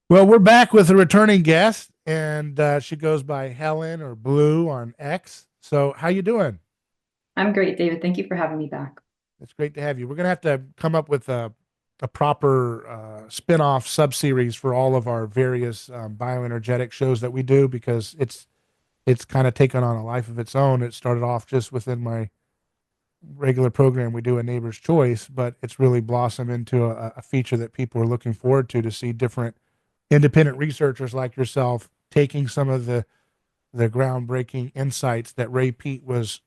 Well, we're back with a returning guest, and she goes by Helen or Blue on X. So, how you doing? I'm great, David. Thank you for having me back. It's great to have you. We're gonna have to come up with a proper spin-off sub-series for all of our various bioenergetic shows that we do because it's kind of taken on a life of its own. It started off just within my regular program we do, a neighbor's choice, but it's really blossomed into a feature that people are looking forward to see different independent researchers like yourself taking some of the groundbreaking insights that Ray Peat was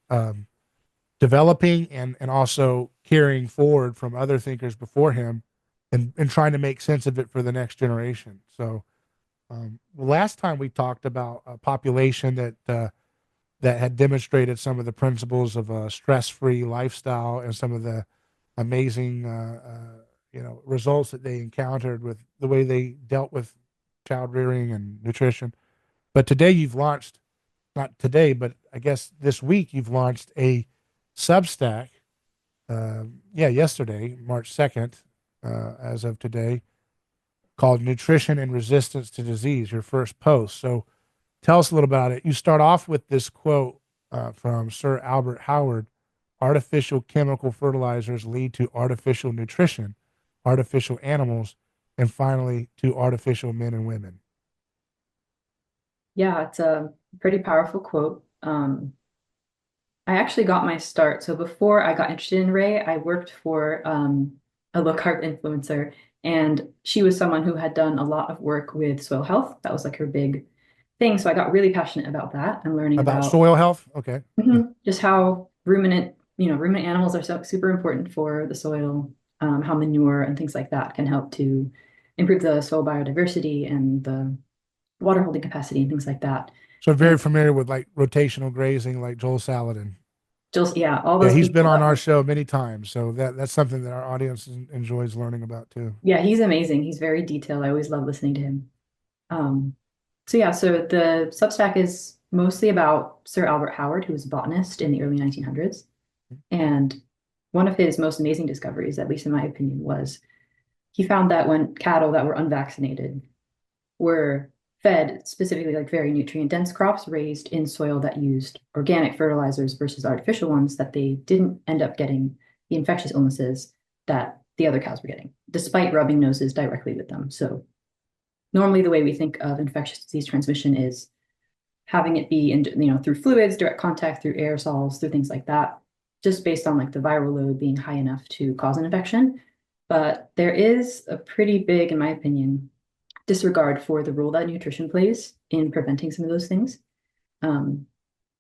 developing and also carrying forward from other thinkers before him and trying to make sense of it for the next generation. So last time we talked about a population that had demonstrated some of the principles of a stress-free lifestyle and some of the amazing results that they encountered with the way they dealt with child rearing and nutrition. But today you've launched, not today, but I guess this week you've launched a Substack. Yesterday, March 2nd, as of today, called Nutrition and Resistance to Disease, your first post. So tell us a little about it. You start off with this quote from Sir Albert Howard: artificial chemical fertilizers lead to artificial nutrition, artificial animals, and finally to artificial men and women. Yeah, it's a pretty powerful quote. I actually got my start. So before I got interested in Ray, I worked for a low carb influencer, and she was someone who had done a lot of work with soil health. That was like her big thing. So I got really passionate about that and learning About about soil health? Okay. Yeah. just how ruminant animals are so super important for the soil, how manure and things like that can help to improve the soil biodiversity and the water holding capacity and things like that. So And very familiar with like rotational grazing, like Joel Salatin. just, yeah, all Yeah, those he's been people on that our were, show many times, so that's something that our audience enjoys learning about too. yeah, he's amazing. He's very detailed. I always love listening to him. Um, so yeah, so the Substack is mostly about Sir Albert Howard, who was a botanist in the early 1900s. And one of his most amazing discoveries, at least in my opinion, was he found that when cattle that were unvaccinated were fed specifically like very nutrient dense crops raised in soil that used organic fertilizers versus artificial ones, that they didn't end up getting the infectious illnesses that the other cows were getting, despite rubbing noses directly with them. So normally the way we think of infectious disease transmission is having it be in, through fluids, direct contact, through aerosols, through things like that, just based on like the viral load being high enough to cause an infection. But there is a pretty big, in my opinion, disregard for the role that nutrition plays in preventing some of those things. Um,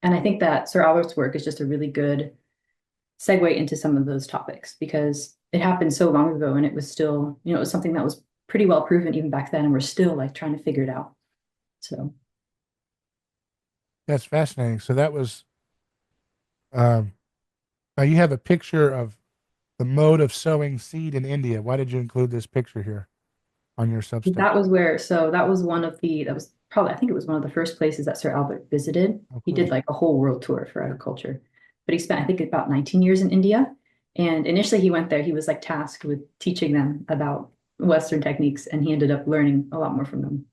and I think that Sir Albert's work is just a really good segue into some of those topics because it happened so long ago and it was still, it was something that was pretty well proven even back then, and we're still like trying to figure it out. So That's fascinating. So that was um, now you have a picture of the mode of sowing seed in India. Why did you include this picture here on your Substack? that was that was probably, I think it was one of the first places that Sir Albert visited. Oh, He did cool. like a whole world tour for agriculture, but he spent, I think, about 19 years in India. And initially he went there, he was like tasked with teaching them about Western techniques, and he ended up learning a lot more from them.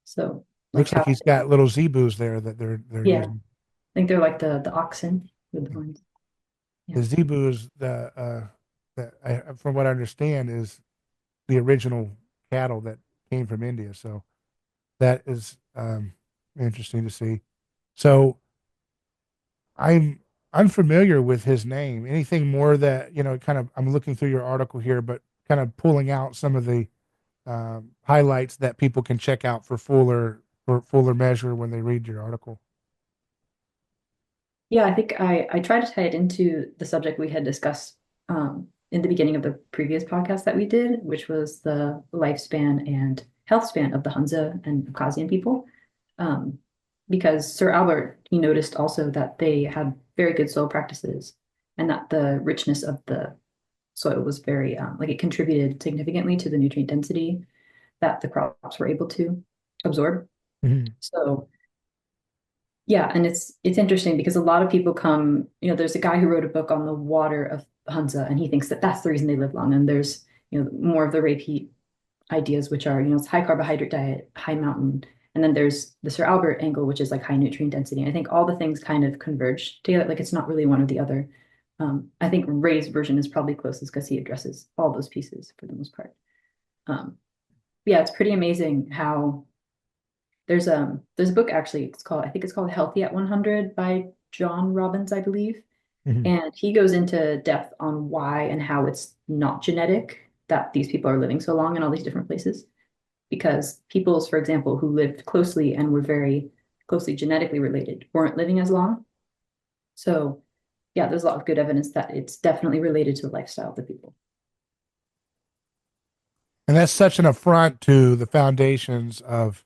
So like Looks like how, he's got little zebus there that they're yeah, I using. think they're like the oxen with the horns. Yeah. The zebus, from what I understand, is the original cattle that came from India. So that is interesting to see. So I'm unfamiliar with his name. Anything more that, kind of, I'm looking through your article here, but kind of pulling out some of the highlights that people can check out for fuller measure when they read your article. Yeah, I think I tried to tie it into the subject we had discussed in the beginning of the previous podcast that we did, which was the lifespan and health span of the Hunza and Abkhazian people. Um, because Sir Albert, he noticed also that they had very good soil practices and that the richness of the soil was very, like it contributed significantly to the nutrient density that the crops were able to absorb. Mhm. So yeah, and it's interesting because a lot of people come, there's a guy who wrote a book on the water of Hunza, and he thinks that that's the reason they live long. And there's, more of the Ray Peat ideas, which are, it's high carbohydrate diet, high mountain. And then there's the Sir Albert angle, which is like high nutrient density. I think all the things kind of converge together. Like it's not really one or the other. I think Ray's version is probably closest because he addresses all those pieces for the most part. Um, yeah, it's pretty amazing how there's a book actually, I think it's called Healthy at 100 by John Robbins, I believe. Mhm. And he goes into depth on why and how it's not genetic that these people are living so long in all these different places. Because peoples, for example, who lived closely and were very closely genetically related weren't living as long. So yeah, there's a lot of good evidence that it's definitely related to the lifestyle of the people. And that's such an affront to the foundations of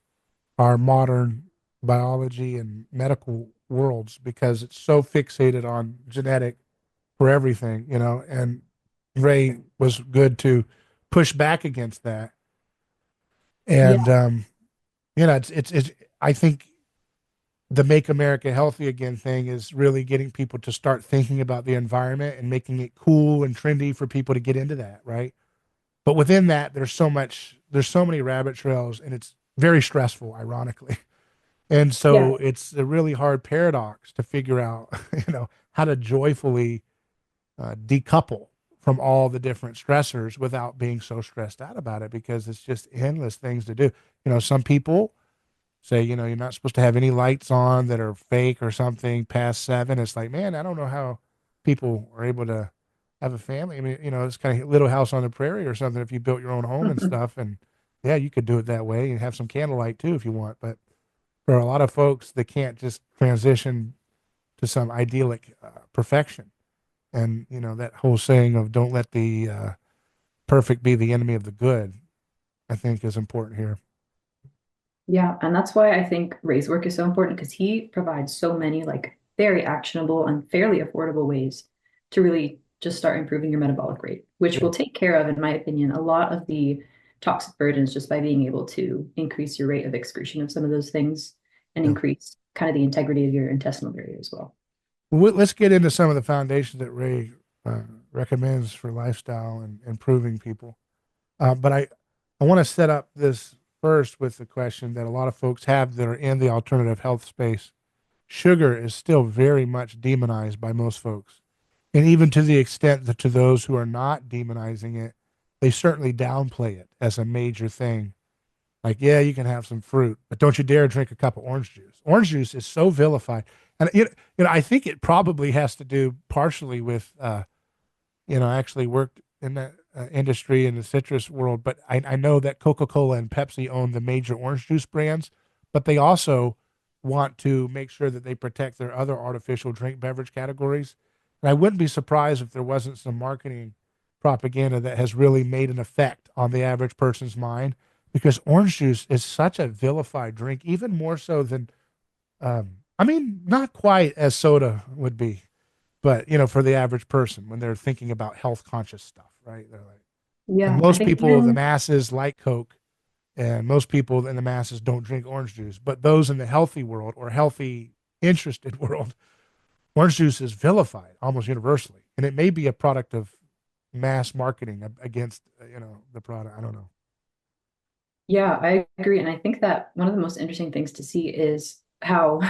our modern biology and medical worlds because it's so fixated on genetic for everything, and Ray was good to push back against that. Yeah, And, it's, I think the Make America Healthy Again thing is really getting people to start thinking about the environment and making it cool and trendy for people to get into that, right? But within that, there's so many rabbit trails, and it's very stressful, ironically. And yeah, so it's a really hard paradox to figure out, how to joyfully decouple from all the different stressors without being so stressed out about it because it's just endless things to do. Some people say, you're not supposed to have any lights on that are fake or something past 7. It's like, man, I don't know how people are able to have a family. I mean, it's kind of Little House on the Prairie or something if you built your own home and stuff. And yeah, you could do it that way and have some candlelight too if you want. But for a lot of folks, they can't just transition to some idyllic perfection. And, that whole saying of don't let the perfect be the enemy of the good, I think is important here. yeah. And that's why I think Ray's work is so important because he provides so many like very actionable and fairly affordable ways to really just start improving your metabolic rate, which Yeah. will take care of, in my opinion, a lot of the toxic burdens just by being able to increase your rate of excretion of some of those things and Yeah. increase kind of the integrity of your intestinal barrier as well. Well, let's get into some of the foundations that Ray recommends for lifestyle and improving people. But I want to set up this first with the question that a lot of folks have that are in the alternative health space. Sugar is still very much demonized by most folks. And even to the extent that to those who are not demonizing it, they certainly downplay it as a major thing. Like, yeah, you can have some fruit, but don't you dare drink a cup of orange juice. Orange juice is so vilified. And, I think it probably has to do partially with, I actually worked in that industry in the citrus world, but I know that Coca-Cola and Pepsi own the major orange juice brands, but they also want to make sure that they protect their other artificial drink beverage categories. And I wouldn't be surprised if there wasn't some marketing propaganda that has really made an effect on the average person's mind because orange juice is such a vilified drink, even more so than, I mean, not quite as soda would be, but for the average person when they're thinking about health conscious stuff, right? They're like, and Yeah, I most think people, the even masses like Coke, and most people in the masses don't drink orange juice. But those in the healthy world or healthy interested world, orange juice is vilified almost universally, and it may be a product of mass marketing against the product. I don't know. yeah, I agree. And I think that one of the most interesting things to see is how,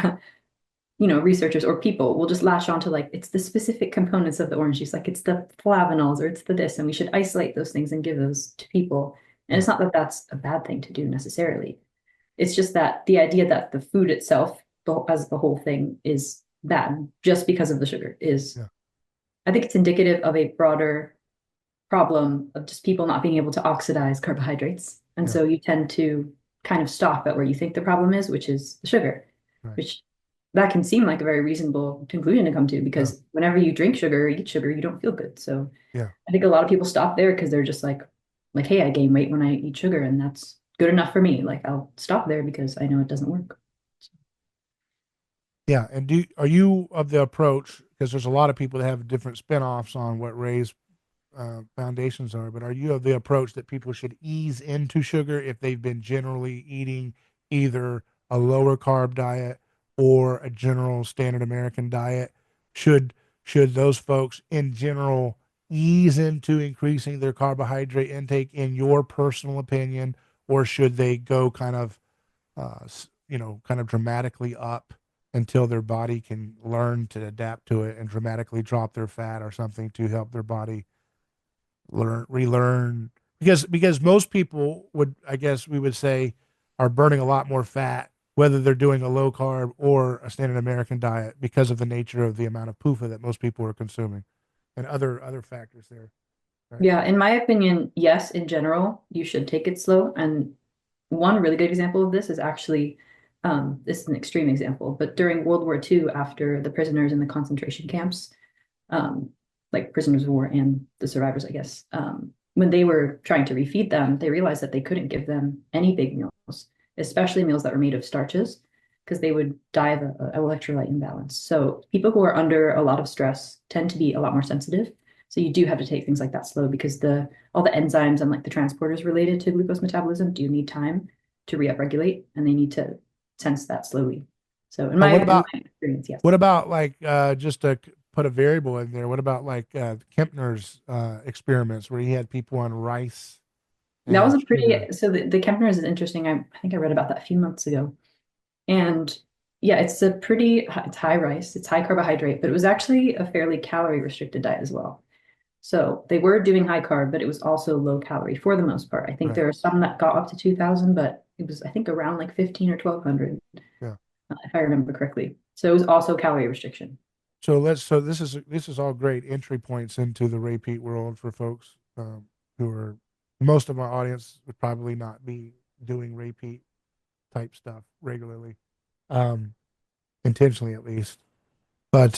researchers or people will just latch on to like, it's the specific components of the orange juice, like it's the flavonols or it's the this, and we should isolate those things and give those to people. And Yeah, it's not that that's a bad thing to do necessarily. It's just that the idea that the food itself, as the whole thing, is bad just because of the sugar is, yeah, I think it's indicative of a broader problem of just people not being able to oxidize carbohydrates. And yeah, so you tend to kind of stop at where you think the problem is, which is the sugar, right, which that can seem like a very reasonable conclusion to come to yeah, because whenever you drink sugar or eat sugar, you don't feel good. So yeah. I think a lot of people stop there because they're just like, hey, I gain weight when I eat sugar, and that's good enough for me. Like I'll stop there because I know it doesn't work. Yeah, and are you of the approach because there's a lot of people that have different spin-offs on what Ray's foundations are, but are you of the approach that people should ease into sugar if they've been generally eating either a lower carb diet or a general standard American diet? Should should those folks in general ease into increasing their carbohydrate intake in your personal opinion, or should they go kind of, kind of dramatically up until their body can learn to adapt to it and dramatically drop their fat or something to help their body relearn? Because most people would, I guess we would say, are burning a lot more fat whether they're doing a low carb or a standard American diet because of the nature of the amount of PUFA that most people are consuming and other factors there. Right. Yeah, in my opinion, yes, in general, you should take it slow. And one really good example of this is actually, this is an extreme example, but during World War II, after the prisoners in the concentration camps, um, like prisoners of war and the survivors, I guess, when they were trying to refeed them, they realized that they couldn't give them any big meals, especially meals that were made of starches, because they would die of an electrolyte imbalance. So people who are under a lot of stress tend to be a lot more sensitive. So you do have to take things like that slow because the all the enzymes and like the transporters related to glucose metabolism do need time to re-upregulate, and they need to sense that slowly. So But in my experience, yes. what about like just to put a variable in there? What about like Kempner's experiments where he had people on rice That was and a pretty, sugar? so the Kempner's is interesting. I think I read about that a few months ago. And yeah, it's high rice, it's high carbohydrate, but it was actually a fairly calorie restricted diet as well. So they were doing high carb, but it was also low calorie for the most part. I think Right. there are some that got up to 2000, but it was, I think, around like 15 or 1200, Yeah. if I remember correctly. So it was also calorie restriction. So this is all great entry points into the Ray Peat world for folks who are, most of my audience would probably not be doing Ray Peat type stuff regularly, um, intentionally at least. But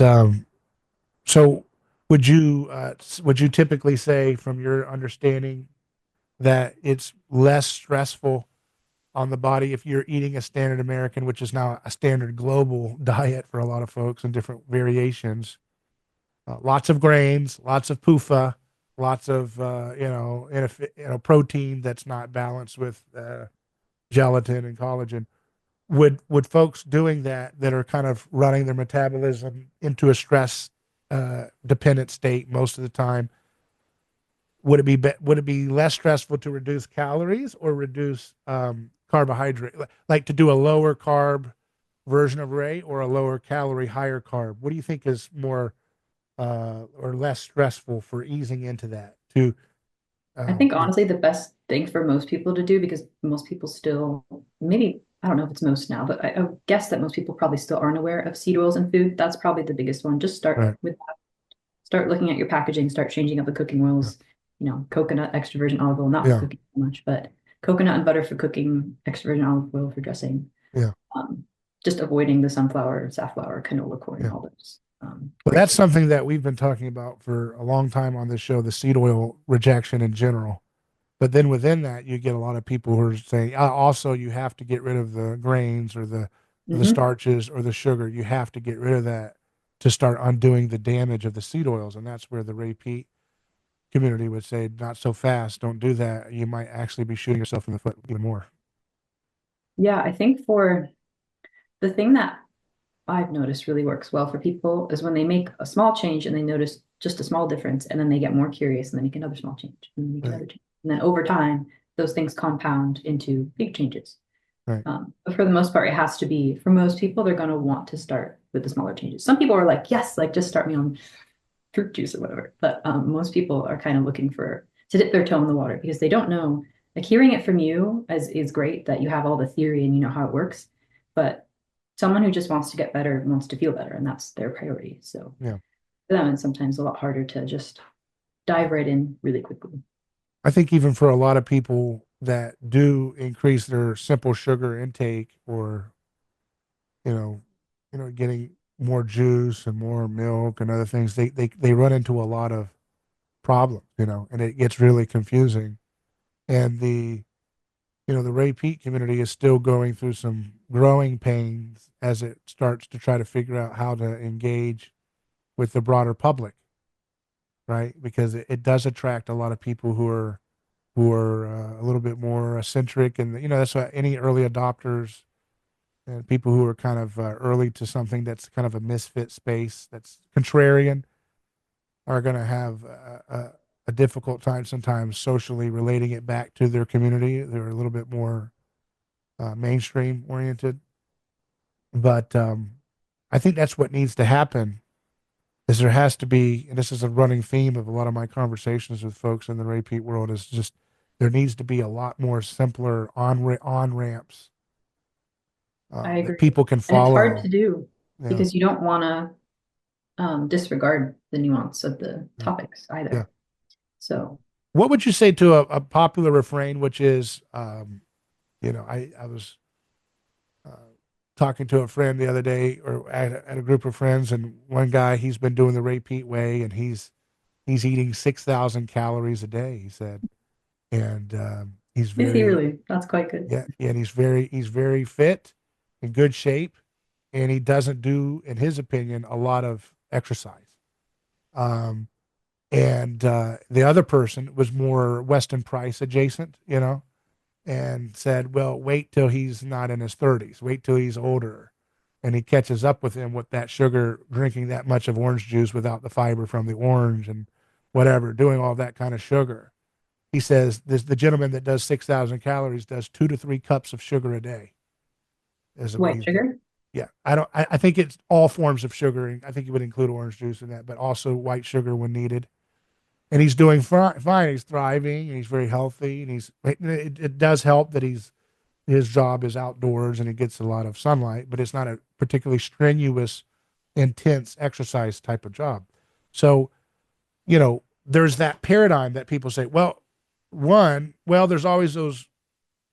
so would you typically say, from your understanding, that it's less stressful on the body if you're eating a standard American, which is now a standard global diet for a lot of folks and different variations? Lots of grains, lots of PUFA, lots of protein that's not balanced with gelatin and collagen. Would folks doing that are kind of running their metabolism into a stress dependent state most of the time, would it be less stressful to reduce calories or reduce carbohydrate, like to do a lower carb version of Ray or a lower calorie higher carb? What do you think is more or less stressful for easing into that to I think you know, honestly, the best thing for most people to do, because most people still, maybe, I don't know if it's most now, but I would guess that most people probably still aren't aware of seed oils in food. That's probably the biggest one. Just start right, with that. Start looking at your packaging, start changing up the cooking yeah, oils, coconut, extra virgin olive oil, not for yeah, cooking so much, but coconut and butter for cooking, extra virgin olive oil for dressing. yeah, Um, just avoiding the sunflower, safflower, canola corn, yeah. all those Well, rice. that's something that we've been talking about for a long time on this show, the seed oil rejection in general. But then within that, you get a lot of people who are saying, also, you have to get rid of the grains or the Hmm. starches or the sugar. You have to get rid of that to start undoing the damage of the seed oils. And that's where the Ray Peat community would say, not so fast, don't do that. You might actually be shooting yourself in the foot even more. Yeah, I think for the thing that I've noticed really works well for people is when they make a small change and they notice just a small difference, and then they get more curious and they make another small change and then make Right, another change. And then over time, those things compound into big changes. right, But for the most part, it has to be, for most people, they're going to want to start with the smaller changes. Some people are like, yes, like just start me on fruit juice or whatever. But most people are kind of looking for to dip their toe in the water because they don't know. Like hearing it from you is great that you have all the theory and you know how it works. But someone who just wants to get better wants to feel better, and that's their priority. So yeah. for them, it's sometimes a lot harder to just dive right in really quickly. I think even for a lot of people that do increase their simple sugar intake, or you know, getting more juice and more milk and other things, they run into a lot of problems, and it gets really confusing. And the Ray Peat community is still going through some growing pains as it starts to try to figure out how to engage with the broader public, right? Because it does attract a lot of people who are a little bit more eccentric, and that's why any early adopters and people who are kind of early to something that's kind of a misfit space, that's contrarian. are going to have a difficult time sometimes socially relating it back to their community. They're a little bit more mainstream oriented, but I think that's what needs to happen. Is there has to be, and this is a running theme of a lot of my conversations with folks in the Ray Peat world, is just there needs to be a lot more simpler on ramps I that agree. people can And it's hard to follow. do Yeah, because you don't want to disregard the nuance of the yeah, topics yeah. either. So, What would you say to a popular refrain, which is, I was uh, talking to a friend the other day, or at a group of friends, and one guy, he's been doing the Ray Peat way, and he's eating 6,000 calories a day. He said, and he's is he very, really? That's quite good. yeah, and he's very fit, in good shape, and he doesn't do, in his opinion, a lot of exercise. Um, and the other person was more Weston Price adjacent, and said, well, wait till he's not in his 30s, wait till he's older. And he catches up with him with that sugar, drinking that much of orange juice without the fiber from the orange and whatever, doing all that kind of sugar. He says the gentleman that does 6,000 calories does 2 to 3 cups of sugar a day, is what White he's doing. sugar? Yeah, I think it's all forms of sugar. I think you would include orange juice in that, but also white sugar when needed. And he's doing fine. He's thriving and he's very healthy. And it does help that his job is outdoors and he gets a lot of sunlight, but it's not a particularly strenuous, intense exercise type of job. So, there's that paradigm that people say, well, there's always those,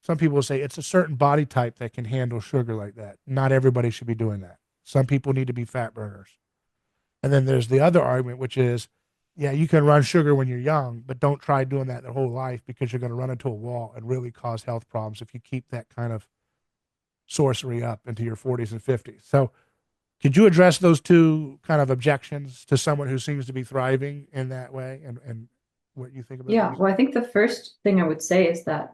some people say it's a certain body type that can handle sugar like that. Not everybody should be doing that. Some people need to be fat burners. And then there's the other argument, which is, yeah, you can run sugar when you're young, but don't try doing that their whole life because you're going to run into a wall and really cause health problems if you keep that kind of sorcery up into your 40s and 50s. So, could you address those two kind of objections to someone who seems to be thriving in that way, and what you think about Yeah. those? Well, I think the first thing I would say is that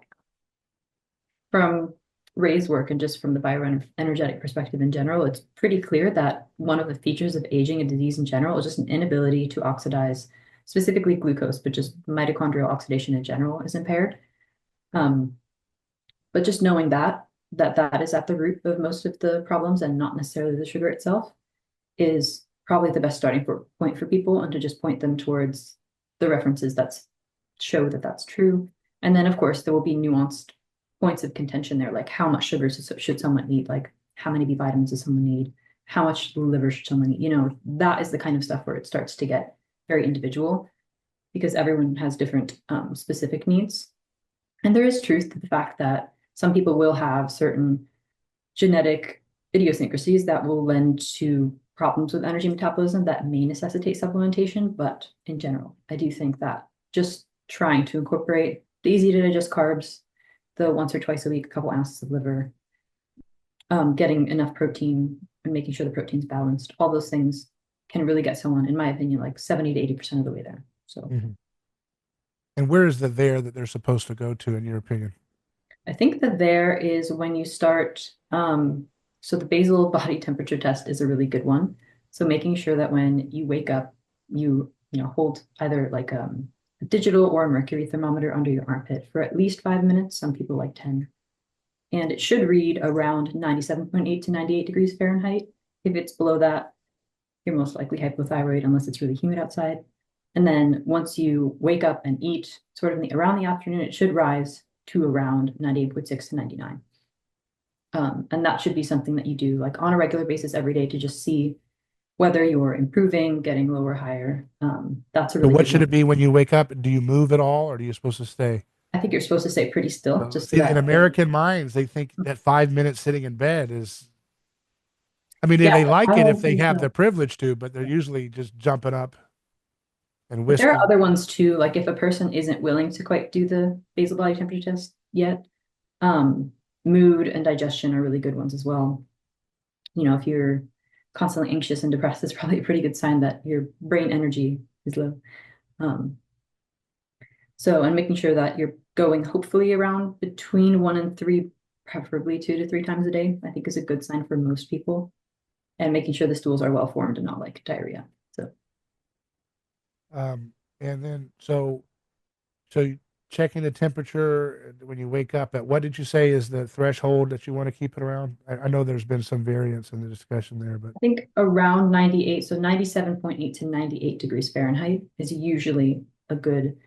from Ray's work and just from the bioenergetic perspective in general, it's pretty clear that one of the features of aging and disease in general is just an inability to oxidize, specifically glucose, but just mitochondrial oxidation in general is impaired. Um, but just knowing that is at the root of most of the problems and not necessarily the sugar itself is probably the best starting point for people, and to just point them towards the references that show that that's true. And then, of course, there will be nuanced points of contention there, like how much sugar should someone eat, like how many B vitamins does someone need, how much liver should someone eat. That is the kind of stuff where it starts to get very individual because everyone has different specific needs. And there is truth to the fact that some people will have certain genetic idiosyncrasies that will lend to problems with energy metabolism that may necessitate supplementation. But in general, I do think that just trying to incorporate the easy to digest carbs, the once or twice a week, a couple ounces of liver, getting enough protein and making sure the protein's balanced, all those things can really get someone, in my opinion, like 70 to 80% of the way there. So Mm-hmm. And where is the there that they're supposed to go to, in your opinion? I think that there is when you start, so the basal body temperature test is a really good one. So making sure that when you wake up, you hold either like a digital or a mercury thermometer under your armpit for at least 5 minutes. Some people like 10. And it should read around 97.8 to 98 degrees Fahrenheit. If it's below that, you're most likely hypothyroid unless it's really humid outside. And then once you wake up and eat sort of around the afternoon, it should rise to around 98.6 to 99. And that should be something that you do like on a regular basis every day to just see whether you're improving, getting lower, higher. That's a So really what good should one. it be when you wake up? Do you move at all, or are you supposed to stay? I think you're supposed to stay pretty still, So, just so see, in that, American minds, they think that 5 minutes sitting in bed is. I mean, yeah, they like I it if don't they think have the so. privilege to, but they're usually just jumping up and But there are whisking. other ones too, like if a person isn't willing to quite do the basal body temperature test yet, um, mood and digestion are really good ones as well. If you're constantly anxious and depressed, it's probably a pretty good sign that your brain energy is low. Um, and making sure that you're going hopefully around between 1 and 3, preferably 2 to 3 times a day, I think is a good sign for most people. And making sure the stools are well formed and not like diarrhea. So And then so checking the temperature when you wake up, at what did you say is the threshold that you want to keep it around? I know there's been some variance in the discussion there, but I think around 98, so 97.8 to 98 degrees Fahrenheit is usually a good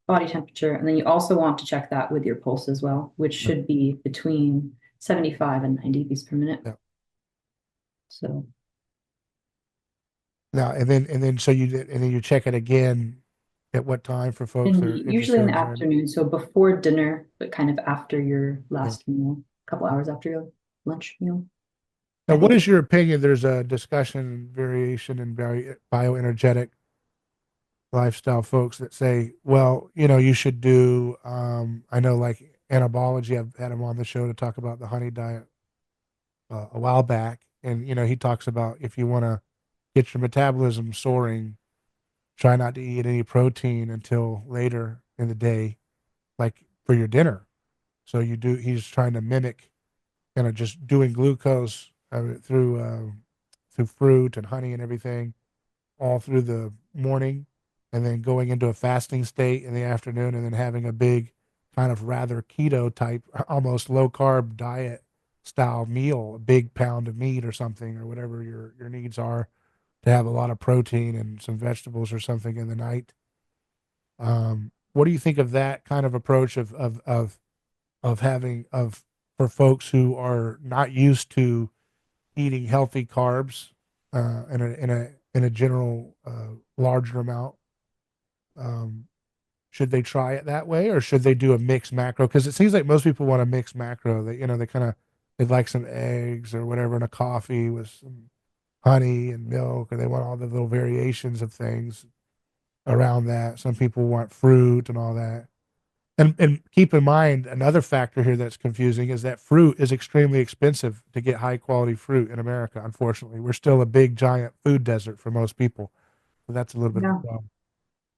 body temperature. And then you also want to check that with your pulse as well, which yeah, should be between 75 and 90 beats per minute. yeah. So Now and then so you did, and then you check it again at what time for folks in that the are usually interested in in the joining? afternoon, so before dinner, but kind of after your Yeah. last meal, a couple hours after your lunch meal, Now, I what think is your opinion? There's a discussion variation in bioenergetic lifestyle folks that say, well, you should do, I know like anabology, I've had him on the show to talk about the honey diet a while back. And, he talks about if you want to get your metabolism soaring, try not to eat any protein until later in the day, like for your dinner. So he's trying to mimic kind of just doing glucose through fruit and honey and everything all through the morning, and then going into a fasting state in the afternoon, and then having a big kind of rather keto type, almost low carb diet style meal, a big pound of meat or something, or whatever your needs are, to have a lot of protein and some vegetables or something in the night. What do you think of that kind of approach of having of for folks who are not used to eating healthy carbs in a general larger amount? Um, should they try it that way, or should they do a mixed macro? Because it seems like most people want a mixed macro. They kind of they like some eggs or whatever in a coffee with some honey and milk, or they want all the little variations of things around that. Some people want fruit and all that. And keep in mind another factor here that's confusing is that fruit is extremely expensive to get high quality fruit in America. Unfortunately, we're still a big giant food desert for most people. So that's a little bit of a yeah, problem.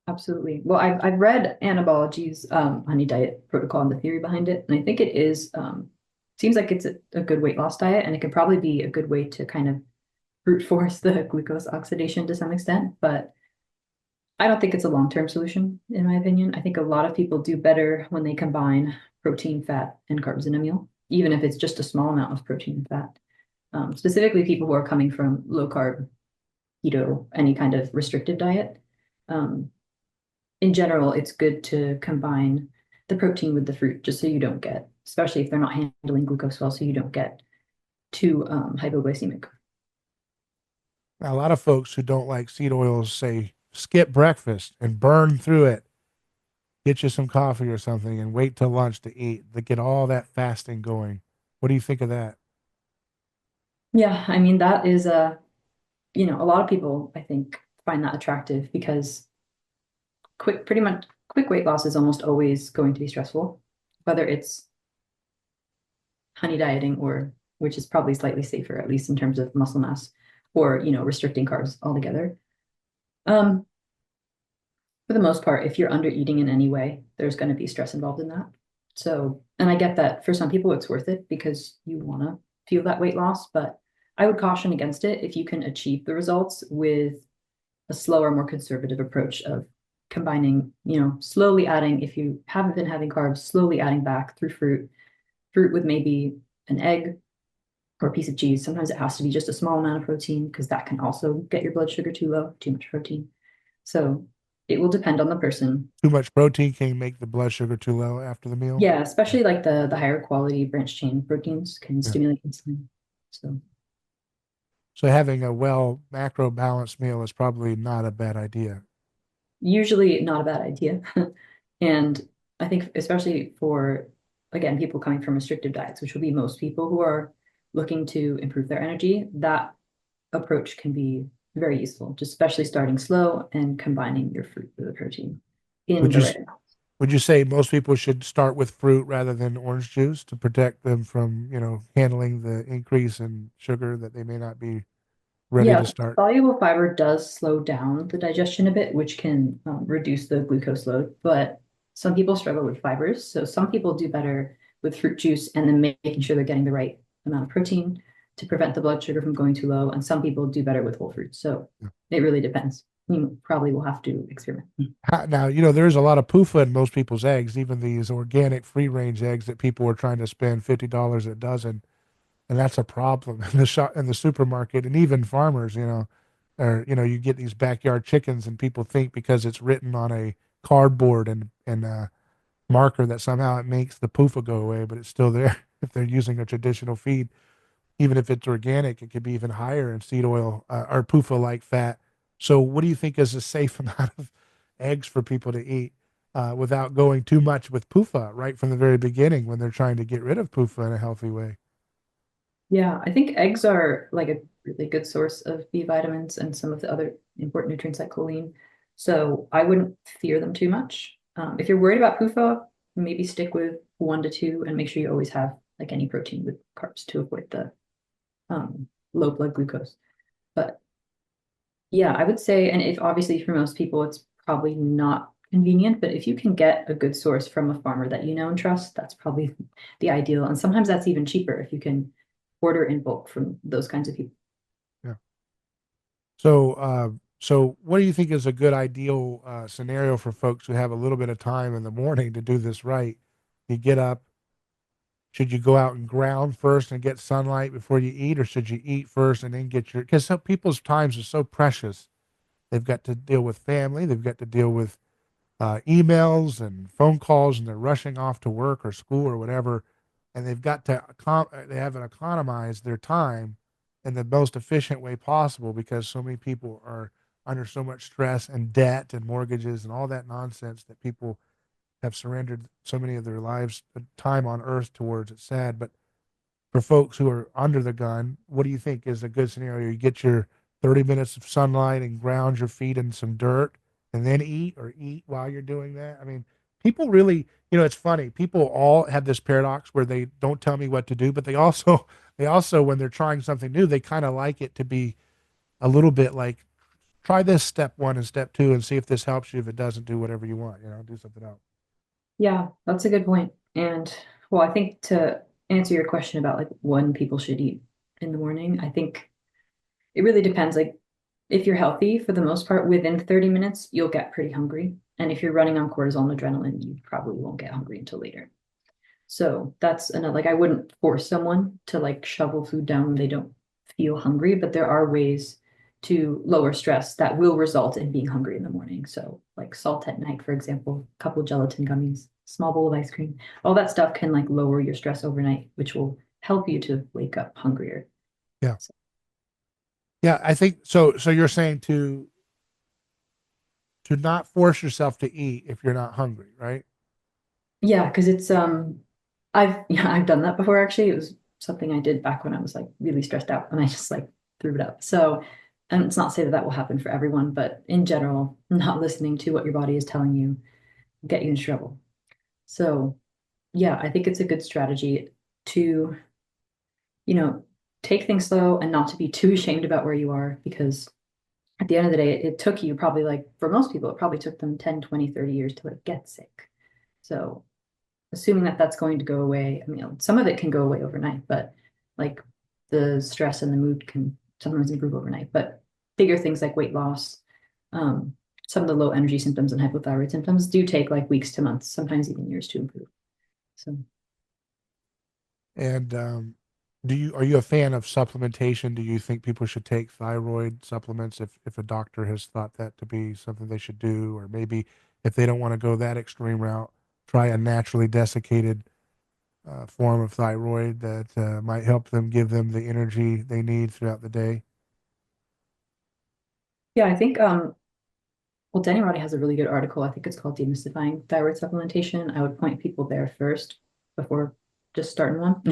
absolutely. Well, I've read Anabology's honey diet protocol and the theory behind it, and I think it is seems like it's a good weight loss diet, and it could probably be a good way to kind of brute force the glucose oxidation to some extent. But I don't think it's a long-term solution, in my opinion. I think a lot of people do better when they combine protein, fat, and carbs in a meal, even if it's just a small amount of protein and fat. Specifically, people who are coming from low carb, keto, any kind of restrictive diet. Um, in general, it's good to combine the protein with the fruit just so you don't get, especially if they're not handling glucose well, so you don't get too hypoglycemic. Now, a lot of folks who don't like seed oils say skip breakfast and burn through it. Get you some coffee or something and wait till lunch to eat to get all that fasting going. What do you think of that? Yeah, I mean, that is a lot of people, I think, find that attractive because pretty much quick weight loss is almost always going to be stressful, whether it's honey dieting or which is probably slightly safer, at least in terms of muscle mass, or restricting carbs altogether. Um, for the most part, if you're under eating in any way, there's going to be stress involved in that. So, and I get that for some people it's worth it because you want to feel that weight loss, but I would caution against it if you can achieve the results with a slower, more conservative approach of combining, slowly adding, if you haven't been having carbs, slowly adding back through fruit with maybe an egg or a piece of cheese. Sometimes it has to be just a small amount of protein because that can also get your blood sugar too low, too much protein. So it will depend on the person. Too much protein can make the blood sugar too low after the meal. Yeah, especially like the higher quality branched chain proteins can Yeah. stimulate insulin. So So having a well macro balanced meal is probably not a bad idea. usually not a bad idea. And I think especially for, again, people coming from restrictive diets, which will be most people who are looking to improve their energy, that approach can be very useful, just especially starting slow and combining your fruit with the protein in Would the you right amount. would you say most people should start with fruit rather than orange juice to protect them from, handling the increase in sugar that they may not be ready to Yeah, start? soluble fiber does slow down the digestion a bit, which can reduce the glucose load. But some people struggle with fibers. So some people do better with fruit juice and then making sure they're getting the right amount of protein to prevent the blood sugar from going too low. And some people do better with whole fruits. So Yeah. it really depends. you probably will have to experiment. Now, there's a lot of PUFA in most people's eggs, even these organic free range eggs that people are trying to spend $50 a dozen. And that's a problem in the shop, in the supermarket, and even farmers, or, you get these backyard chickens and people think because it's written on a cardboard and marker that somehow it makes the PUFA go away, but it's still there if they're using a traditional feed. Even if it's organic, it could be even higher in seed oil or PUFA like fat. So, what do you think is a safe amount of eggs for people to eat without going too much with PUFA right from the very beginning when they're trying to get rid of PUFA in a healthy way? Yeah, I think eggs are like a really good source of B vitamins and some of the other important nutrients like choline. So I wouldn't fear them too much. If you're worried about PUFA, maybe stick with 1 to 2 and make sure you always have like any protein with carbs to avoid the low blood glucose. But yeah, I would say, and if obviously for most people it's probably not convenient, but if you can get a good source from a farmer that you know and trust, that's probably the ideal. And sometimes that's even cheaper if you can order in bulk from those kinds of people. Yeah. So what do you think is a good ideal scenario for folks who have a little bit of time in the morning to do this right? You get up, should you go out and ground first and get sunlight before you eat, or should you eat first and then get because some people's times are so precious. They've got to deal with family, they've got to deal with emails and phone calls, and they're rushing off to work or school or whatever, and they've got to they haven't economized their time in the most efficient way possible because so many people are under so much stress and debt and mortgages and all that nonsense that people have surrendered so many of their lives time on earth towards. It's sad, but for folks who are under the gun, what do you think is a good scenario? You get your 30 minutes of sunlight and ground your feet in some dirt and then eat, or eat while you're doing that? I mean, people really, it's funny. People all have this paradox where they don't tell me what to do, but they also, when they're trying something new, they kind of like it to be a little bit like, try this step one and step two and see if this helps you. If it doesn't, do whatever you want, do something else. Yeah, that's a good point. And well, I think to answer your question about like when people should eat in the morning, I think it really depends. Like if you're healthy, for the most part, within 30 minutes, you'll get pretty hungry. And if you're running on cortisol and adrenaline, you probably won't get hungry until later. So that's another, like I wouldn't force someone to like shovel food down when they don't feel hungry, but there are ways to lower stress that will result in being hungry in the morning. So like salt at night, for example, a couple gelatin gummies, small bowl of ice cream, all that stuff can like lower your stress overnight, which will help you to wake up hungrier. Yeah. So, Yeah. I think so. So you're saying to not force yourself to eat if you're not hungry, right? yeah, because it's I've done that before actually. It was something I did back when I was like really stressed out and I just like threw it up. So, and it's not to say that that will happen for everyone, but in general, not listening to what your body is telling you will get you in trouble. So, yeah, I think it's a good strategy to, you know, take things slow and not to be too ashamed about where you are because at the end of the day, it took you probably like for most people, it probably took them 10, 20, 30 years to like get sick. So assuming that that's going to go away, I mean, some of it can go away overnight, but like the stress and the mood can sometimes improve overnight. But bigger things like weight loss, um, some of the low energy symptoms and hypothyroid symptoms do take like weeks to months, sometimes even years to improve. So And are you a fan of supplementation? Do you think people should take thyroid supplements if a doctor has thought that to be something they should do, or maybe if they don't want to go that extreme route, try a naturally desiccated form of thyroid that might help them give them the energy they need throughout the day? yeah, I think well, Danny Roddy has a really good article. I think it's called Demystifying Thyroid Supplementation. I would point people there first before just starting one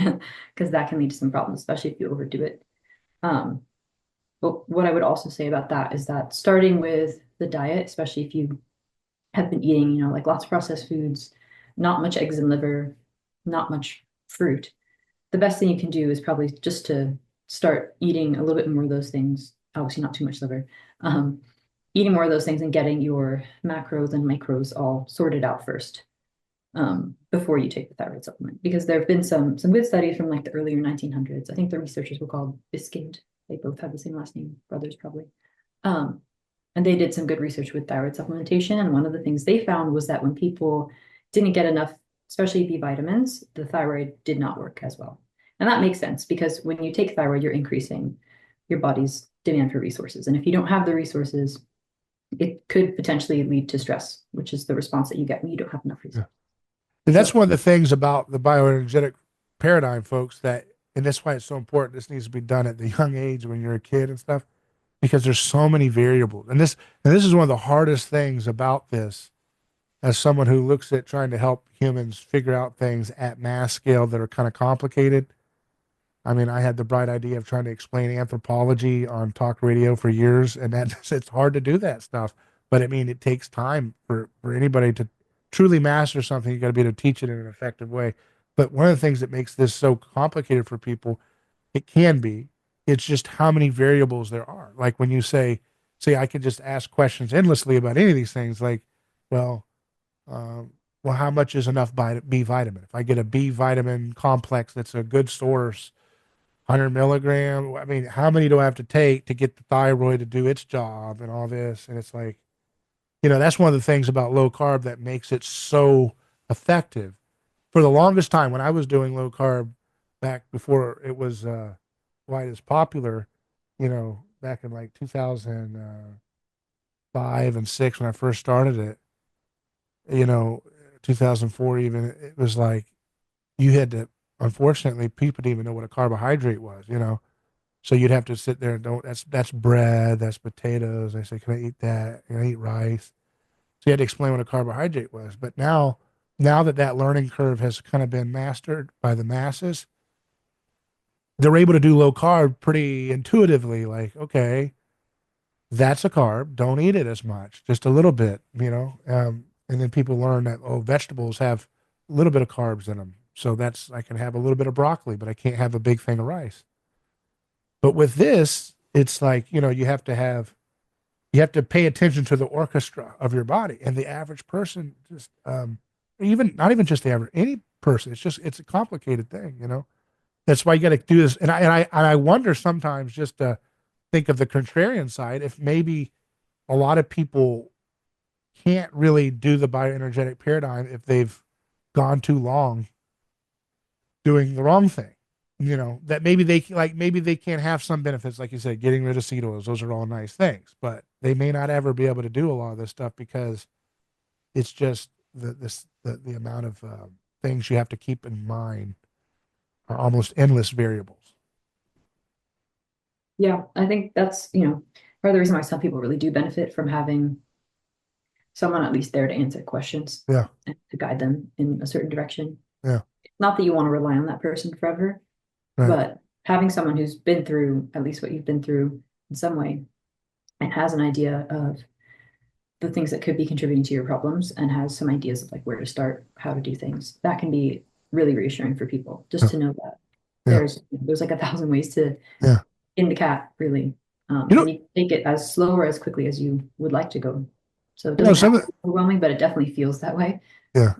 because that can lead to some problems, especially if you overdo it. Um, But what I would also say about that is that starting with the diet, especially if you have been eating, like lots of processed foods, not much eggs and liver, not much fruit, the best thing you can do is probably just to start eating a little bit more of those things. Obviously, not too much liver. Um, Eating more of those things and getting your macros and micros all sorted out first before you take the thyroid supplement. Because there have been some good studies from like the earlier 1900s. I think the researchers were called Biskind. They both have the same last name, brothers probably. Um, And they did some good research with thyroid supplementation. And one of the things they found was that when people didn't get enough, especially B vitamins, the thyroid did not work as well. And that makes sense because when you take thyroid, you're increasing your body's demand for resources. And if you don't have the resources, it could potentially lead to stress, which is the response that you get when you don't have enough Yeah. resources. And that's So one of the things about the bioenergetic paradigm, folks, and that's why it's so important. This needs to be done at the young age when you're a kid and stuff, because there's so many variables. And this is one of the hardest things about this as someone who looks at trying to help humans figure out things at mass scale that are kind of complicated. I mean, I had the bright idea of trying to explain anthropology on talk radio for years, and that it's hard to do that stuff. But I mean, it takes time for anybody to truly master something. You got to be able to teach it in an effective way. But one of the things that makes this so complicated for people, it can be, it's just how many variables there are. Like when you say, I can just ask questions endlessly about any of these things. Like, well, um, well, how much is enough B vitamin? If I get a B vitamin complex that's a good source, 100 milligram. I mean, how many do I have to take to get the thyroid to do its job and all this? And it's like, that's one of the things about low carb that makes it so effective. For the longest time, when I was doing low carb back before it was quite as popular, back in like 2005 and six, when I first started it, you know, 2004 even, it was like you had to, unfortunately, people didn't even know what a carbohydrate was. So you'd have to sit there and that's bread, that's potatoes. I say, can I eat that? Can I eat rice? So you had to explain what a carbohydrate was. But now that learning curve has kind of been mastered by the masses, they're able to do low carb pretty intuitively. Like, okay, that's a carb. Don't eat it as much, just a little bit. And then people learn that, oh, vegetables have a little bit of carbs in them. So I can have a little bit of broccoli, but I can't have a big thing of rice. But with this, it's like, you have to pay attention to the orchestra of your body. And the average person just, even not even just the average, any person, it's a complicated thing. That's why you got to do this. And I wonder sometimes, just to think of the contrarian side, if maybe a lot of people can't really do the bioenergetic paradigm if they've gone too long doing the wrong thing. That maybe they can't have some benefits, like you said, getting rid of seed oils. Those are all nice things, but they may not ever be able to do a lot of this stuff because it's just the amount of things you have to keep in mind are almost endless variables. yeah, I think that's, part of the reason why some people really do benefit from having someone at least there to answer questions Yeah, and to guide them in a certain direction. yeah, Not that you want to rely on that person forever, right. but having someone who's been through at least what you've been through in some way and has an idea of the things that could be contributing to your problems and has some ideas of like where to start, how to do things, that can be really reassuring for people just Yeah, to know that yeah, there's like 1,000 ways to yeah. in the cat, really. You know, And you take it as slow or as quickly as you would like to go. So it you know, doesn't have some to of be overwhelming, but it definitely feels that way. yeah.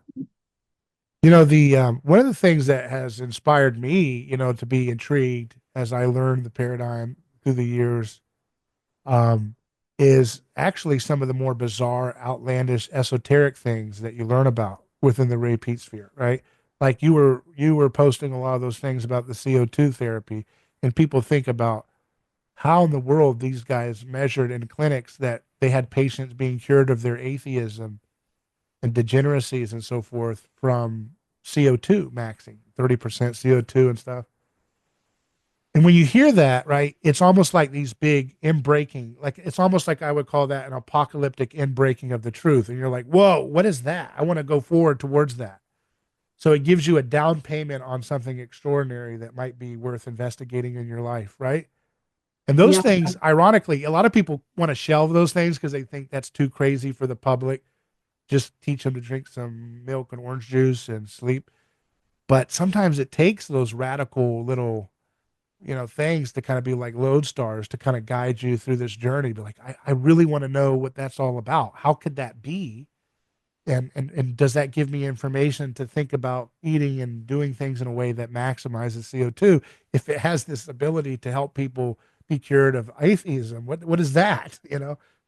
The one of the things that has inspired me, to be intrigued as I learned the paradigm through the years, um, is actually some of the more bizarre, outlandish, esoteric things that you learn about within the Ray Peat sphere, right? Like you were posting a lot of those things about the CO2 therapy, and people think about how in the world these guys measured in clinics that they had patients being cured of their atheism and degeneracies and so forth from CO2 maxing, 30% CO2 and stuff. And when you hear that, right, it's almost like these big inbreaking, like it's almost like I would call that an apocalyptic inbreaking of the truth. And you're like, whoa, what is that? I want to go forward towards that. So it gives you a down payment on something extraordinary that might be worth investigating in your life, right? And those Yeah. things, ironically, a lot of people want to shelve those things because they think that's too crazy for the public. Just teach them to drink some milk and orange juice and sleep. But sometimes it takes those radical little, things to kind of be like lodestars to kind of guide you through this journey. Be like, I really want to know what that's all about. How could that be? And does that give me information to think about eating and doing things in a way that maximizes CO2? If it has this ability to help people be cured of atheism, what is that?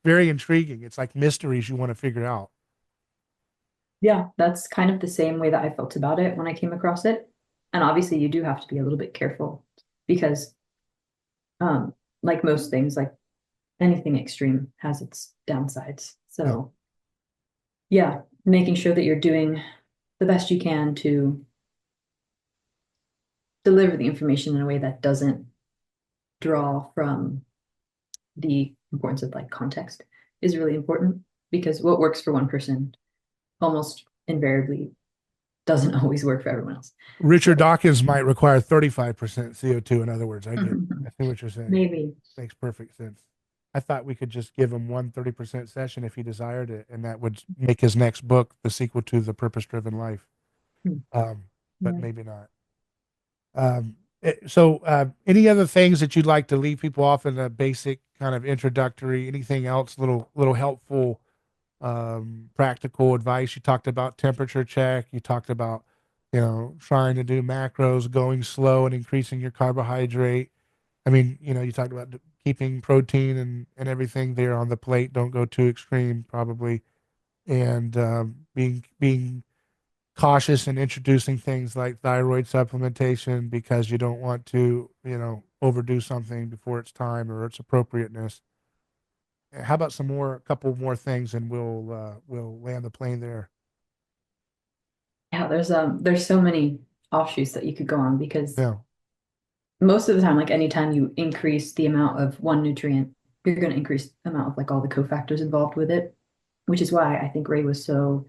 very intriguing. It's like mysteries you want to figure out. Yeah, that's kind of the same way that I felt about it when I came across it. And obviously you do have to be a little bit careful because like most things, like anything extreme has its downsides. Yeah. So yeah, making sure that you're doing the best you can to deliver the information in a way that doesn't draw from the importance of like context is really important because what works for one person almost invariably doesn't always work for everyone else. So Richard Dawkins might require 35% CO2. In other words, I see what you're saying. maybe, Makes perfect sense. I thought we could just give him one 30% session if he desired it, and that would make his next book the sequel to The Purpose Driven Life. Um, but yeah. maybe not. Any other things that you'd like to leave people off in a basic kind of introductory? Anything else? Little helpful, practical advice. You talked about temperature check. You talked about, trying to do macros, going slow, and increasing your carbohydrate. I mean, you talked about keeping protein and everything there on the plate. Don't go too extreme, probably, and being cautious in introducing things like thyroid supplementation because you don't want to, overdo something before it's time or its appropriateness. How about a couple more things, and we'll land the plane there. Yeah, there's so many offshoots that you could go on because Yeah, most of the time, like anytime you increase the amount of one nutrient, you're going to increase the amount of like all the cofactors involved with it, which is why I think Ray was so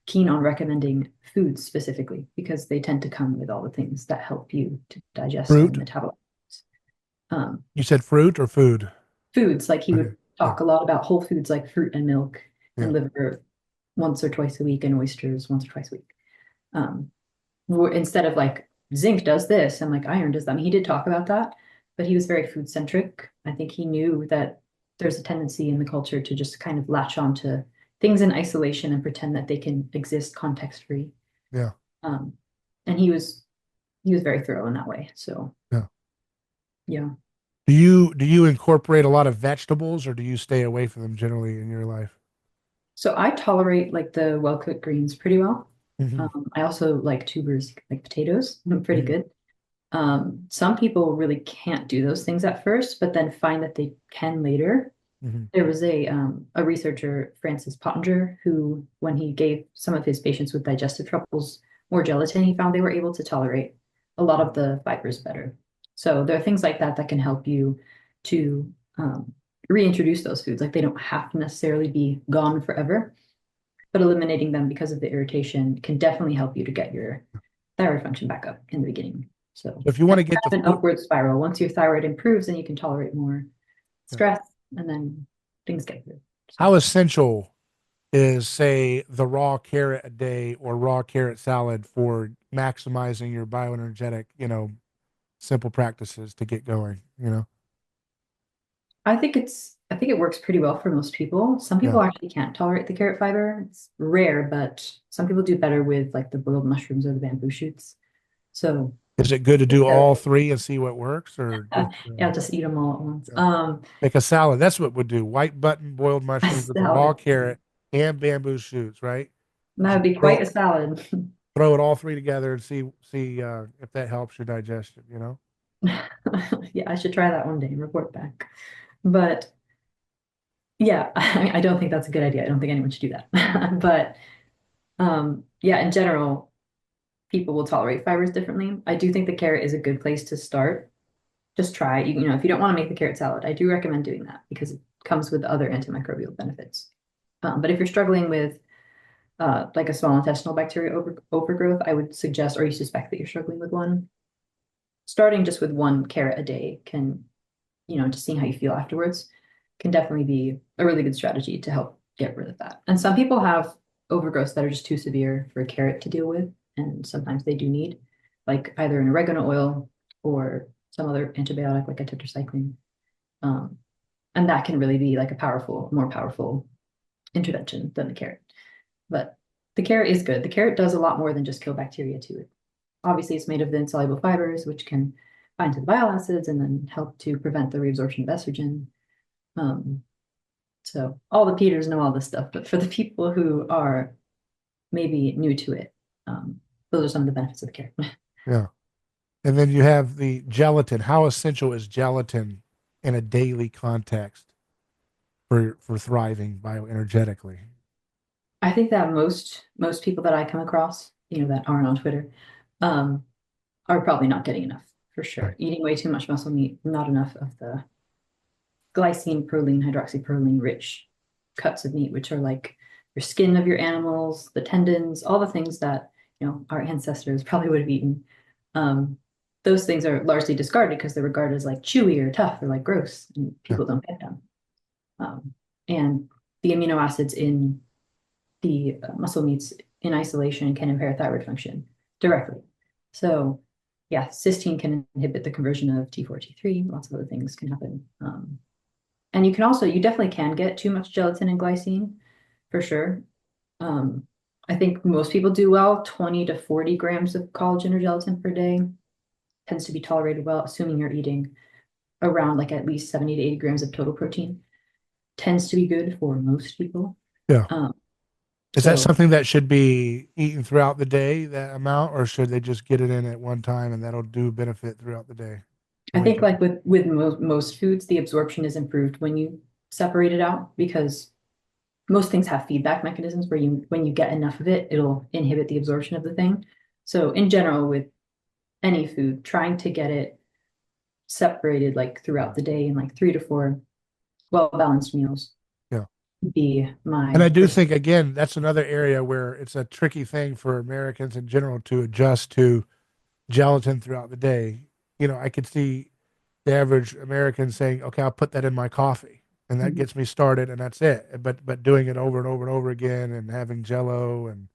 keen on recommending foods specifically because they tend to come with all the things that help you to digest and fruit. metabolize. Um, You said fruit or food? foods, like he Okay. would Yeah. talk a lot about whole foods like fruit and milk and Yeah. liver once or twice a week and oysters once or twice a week. Um, instead of like zinc does this and like iron does that. I mean, he did talk about that, but he was very food centric. I think he knew that there's a tendency in the culture to just kind of latch on to things in isolation and pretend that they can exist context free. Yeah. Um, and he was very thorough in that way. So Yeah. yeah. Do you incorporate a lot of vegetables, or do you stay away from them generally in your life? So I tolerate like the well cooked greens pretty well. Hmm. I also like tubers like potatoes. I'm pretty Hmm. good. Some people really can't do those things at first, but then find that they can later. Hmm. There was a researcher, Francis Pottinger, who, when he gave some of his patients with digestive troubles more gelatin, he found they were able to tolerate a lot of the fibers better. So there are things like that that can help you to reintroduce those foods. Like they don't have to necessarily be gone forever, but eliminating them because of the irritation can definitely help you to get your thyroid function back up in the beginning. So So if you want and to it's get the kind of an food, upward spiral. Once your thyroid improves, then you can tolerate more yeah. stress, and then things get good. So How essential is, say, the raw carrot a day or raw carrot salad for maximizing your bioenergetic, simple practices to get going? I think it works pretty well for most people. Some Yeah. people actually can't tolerate the carrot fiber. It's rare, but some people do better with like the boiled mushrooms or the bamboo shoots. So Is it good to do all three and see what works, or just yeah, just eat them all at once. yeah. Make a salad? That's what would do. White button boiled A mushrooms with a raw salad. carrot and bamboo shoots, right? That Just would be quite a salad. throw it all three together and see if that helps your digestion. Yeah, I should try that one day and report back. But yeah, I don't think that's a good idea. I don't think anyone should do that. But yeah, in general, people will tolerate fibers differently. I do think the carrot is a good place to start. Just try. If you don't want to make the carrot salad, I do recommend doing that because it comes with other antimicrobial benefits. But if you're struggling with like a small intestinal bacteria overgrowth, I would suggest, or you suspect that you're struggling with one, starting just with one carrot a day can, just seeing how you feel afterwards can definitely be a really good strategy to help get rid of that. And some people have overgrowths that are just too severe for a carrot to deal with. And sometimes they do need like either an oregano oil or some other antibiotic like a tetracycline. Um, and that can really be like more powerful intervention than the carrot. But the carrot is good. The carrot does a lot more than just kill bacteria too. Obviously, it's made of the insoluble fibers, which can bind to the bile acids and then help to prevent the reabsorption of estrogen. Um, So all the Peters know all this stuff, but for the people who are maybe new to it, those are some of the benefits of the care. Yeah. And then you have the gelatin. How essential is gelatin in a daily context for thriving bioenergetically? I think that most people that I come across, that aren't on Twitter, um, are probably not getting enough for Right. sure. Eating way too much muscle meat, not enough of the glycine, proline, hydroxyproline rich cuts of meat, which are like your skin of your animals, the tendons, all the things that our ancestors probably would have eaten. Those things are largely discarded because they're regarded as like chewy or tough or like gross, and Yeah. people don't get them. And the amino acids in the muscle meats in isolation can impair thyroid function directly. So yeah, cysteine can inhibit the conversion of T4, T3, lots of other things can happen. And you definitely can get too much gelatin and glycine for sure. I think most people do well, 20 to 40 grams of collagen or gelatin per day tends to be tolerated well, assuming you're eating around like at least 70 to 80 grams of total protein. Tends to be good for most people. Yeah. Is that So something that should be eaten throughout the day, that amount, or should they just get it in at one time and that'll do benefit throughout the day? I think like with most foods, the absorption is improved when you separate it out because most things have feedback mechanisms where when you get enough of it, it'll inhibit the absorption of the thing. So in general, with any food, trying to get it separated like throughout the day in like 3 to 4 well-balanced meals Yeah. would be And I my do think, again, that's another area where it's a tricky thing for Americans in general to adjust to gelatin throughout the day. I could see the average American saying, okay, I'll put that in my coffee and that gets me started and that's it. But doing it over and over and over again and having Jello and,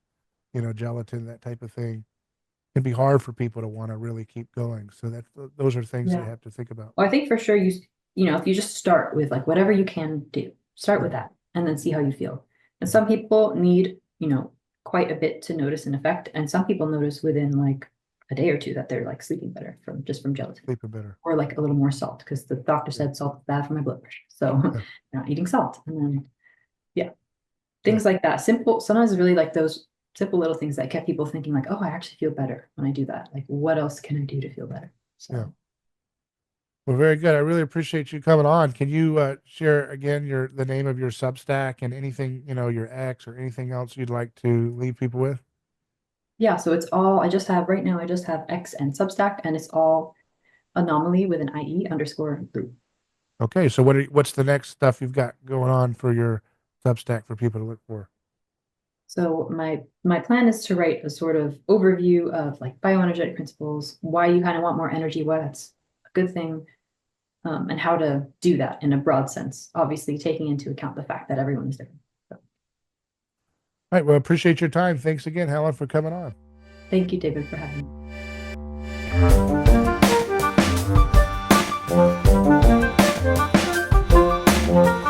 gelatin, that type of thing can be hard for people to want to really keep going. So those are things you have to think about. Well, I think for sure if you just start with like whatever you can do, start with that and then see how you feel. And some people need, quite a bit to notice an effect. And some people notice within like a day or two that they're like sleeping better from gelatin. Sleeping better. Or like a little more salt because the doctor said salt is bad for my blood pressure. So not eating salt. And then, things like that. Sometimes really like those simple little things that kept people thinking like, oh, I actually feel better when I do that. Like, what else can I do to feel better? So. Yeah. Well, very good. I really appreciate you coming on. Can you share again the name of your Substack and anything, your X or anything else you'd like to leave people with? Yeah, so it's all right now I just have X and Substack, and it's all anomaly with an IE _ group. Okay, so what's the next stuff you've got going on for your Substack for people to look for? So my plan is to write a sort of overview of like bioenergetic principles, why you kind of want more energy, why that's a good thing, and how to do that in a broad sense, obviously taking into account the fact that everyone is different. So. All right, well, appreciate your time. Thanks again, Helen, for coming on. Thank you, David, for having me.